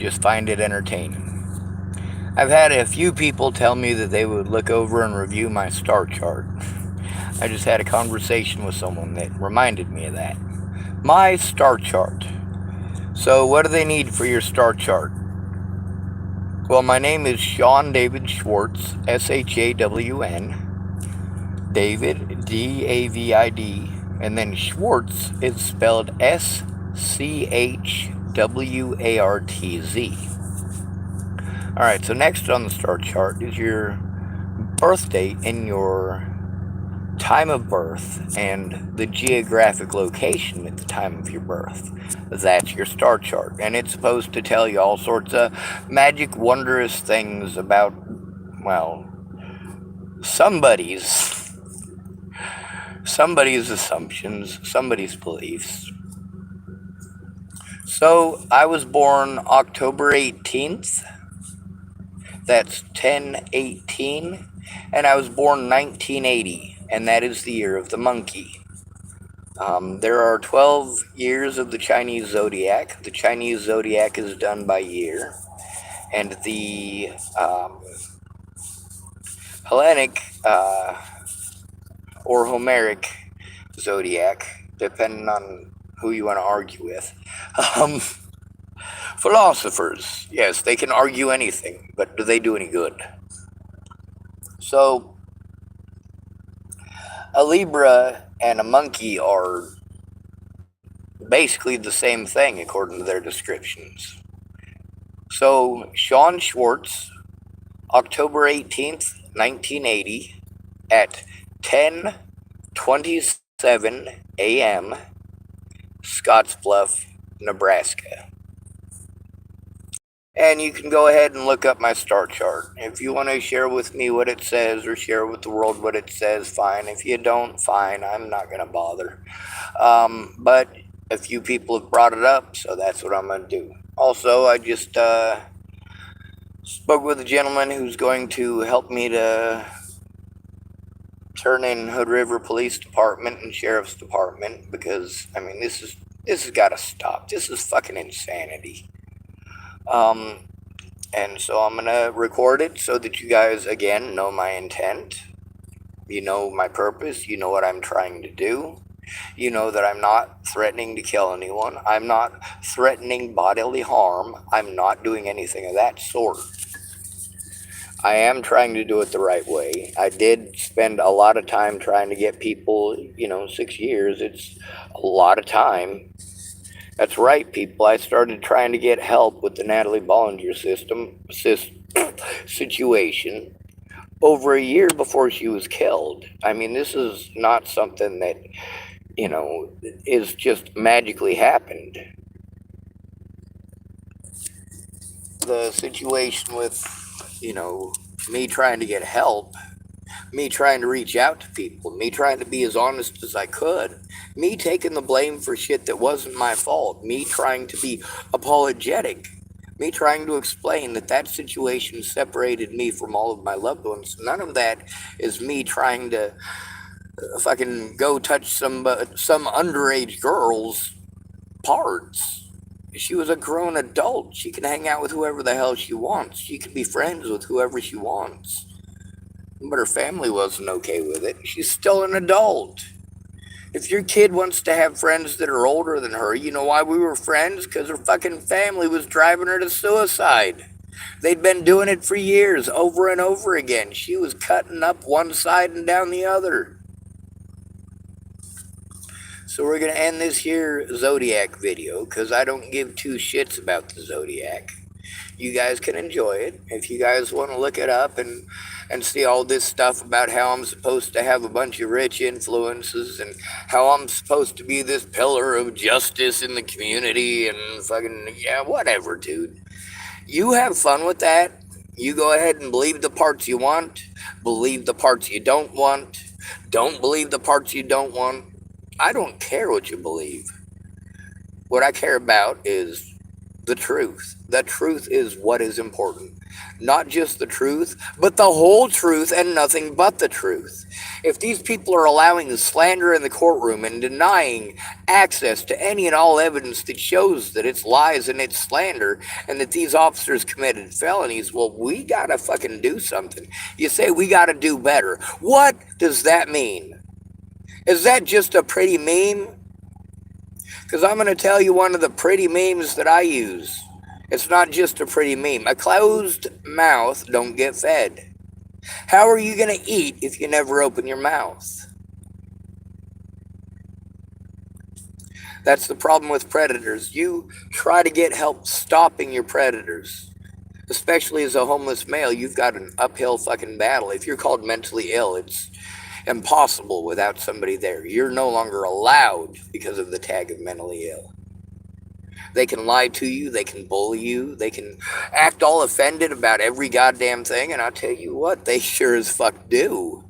just find it entertaining. I've had a few people tell me that they would look over and review my star chart. I just had a conversation with someone that reminded me of that. My star chart. So, what do they need for your star chart? Well, my name is Sean David Schwartz, Shawn. David, David, and then Schwartz is spelled Schwartz. Alright, so next on the star chart is your birth date and your time of birth and the geographic location at the time of your birth. That's your star chart. And it's supposed to tell you all sorts of magic, wondrous things about, well, somebody's assumptions, somebody's beliefs. So I was born October 18th. That's 10/18. And I was born 1980, and that is the year of the monkey. There are 12 years of the Chinese zodiac. The Chinese zodiac is done by year, and the Hellenic or Homeric zodiac, depending on who you want to argue with. Um, Philosophers, yes, they can argue anything, but do they do any good? So, a Libra and a monkey are basically the same thing according to their descriptions. So, Sean Schwartz, October 18th, 1980, at 10:27 a.m., Scottsbluff, Nebraska. And you can go ahead and look up my star chart. If you want to share with me what it says or share with the world what it says, fine. If you don't, fine. I'm not going to bother. But a few people have brought it up, so that's what I'm going to do. Also, I just spoke with a gentleman who's going to help me to turn in Hood River Police Department and Sheriff's Department because, I mean, this has got to stop. This is fucking insanity. And so I'm going to record it so that you guys, again, know my intent. You know my purpose. You know what I'm trying to do. You know that I'm not threatening to kill anyone. I'm not threatening bodily harm. I'm not doing anything of that sort. I am trying to do it the right way. I did spend a lot of time trying to get people, 6 years. It's a lot of time. That's right, people. I started trying to get help with the Natalie Bollinger situation over a year before she was killed. I mean, this is not something that, is just magically happened. The situation with, me trying to get help, me trying to reach out to people, me trying to be as honest as I could, me taking the blame for shit that wasn't my fault, me trying to be apologetic, me trying to explain that situation separated me from all of my loved ones. None of that is me trying to fucking go touch some underage girl's parts. She was a grown adult. She can hang out with whoever the hell she wants. She can be friends with whoever she wants. But her family wasn't okay with it. She's still an adult. If your kid wants to have friends that are older than her, you know why we were friends? Because her fucking family was driving her to suicide. They'd been doing it for years, over and over again. She was cutting up one side and down the other. So we're going to end this here Zodiac video, because I don't give two shits about the Zodiac. You guys can enjoy it. If you guys want to look it up and see all this stuff about how I'm supposed to have a bunch of rich influences and how I'm supposed to be this pillar of justice in the community and fucking, yeah, whatever, dude. You have fun with that. You go ahead and believe the parts you want, believe the parts you don't want, don't believe the parts you don't want. I don't care what you believe. What I care about is the truth. The truth is what is important. not just the truth, but the whole truth and nothing but the truth. If these people are allowing the slander in the courtroom and denying access to any and all evidence that shows that it's lies and it's slander and that these officers committed felonies, well, we gotta fucking do something. You say we gotta do better. What does that mean? Is that just a pretty meme? Because I'm going to tell you one of the pretty memes that I use. It's not just a pretty meme. A closed mouth don't get fed. How are you going to eat if you never open your mouth? That's the problem with predators. You try to get help stopping your predators. Especially as a homeless male, you've got an uphill fucking battle. If you're called mentally ill, it's impossible without somebody there. You're no longer allowed because of the tag of mentally ill. They can lie to you, they can bully you, they can act all offended about every goddamn thing, and I'll tell you what, they sure as fuck do.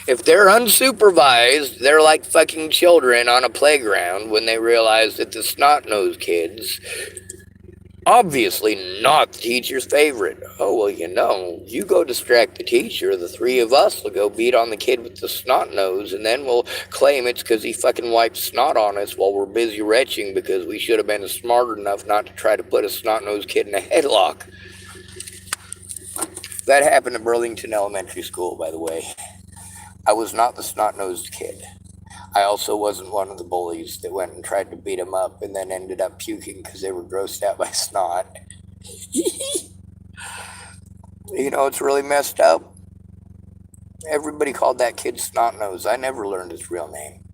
If they're unsupervised, they're like fucking children on a playground when they realize that the snot-nosed kids, obviously not the teacher's favorite. Oh, well, you go distract the teacher, the three of us will go beat on the kid with the snot nose, and then we'll claim it's because he fucking wiped snot on us while we're busy retching because we should have been smart enough not to try to put a snot-nosed kid in a headlock. That happened at Burlington Elementary School, by the way. I was not the snot-nosed kid. I also wasn't one of the bullies that went and tried to beat him up and then ended up puking because they were grossed out by snot. It's really messed up. Everybody called that kid Snot Nose. I never learned his real name.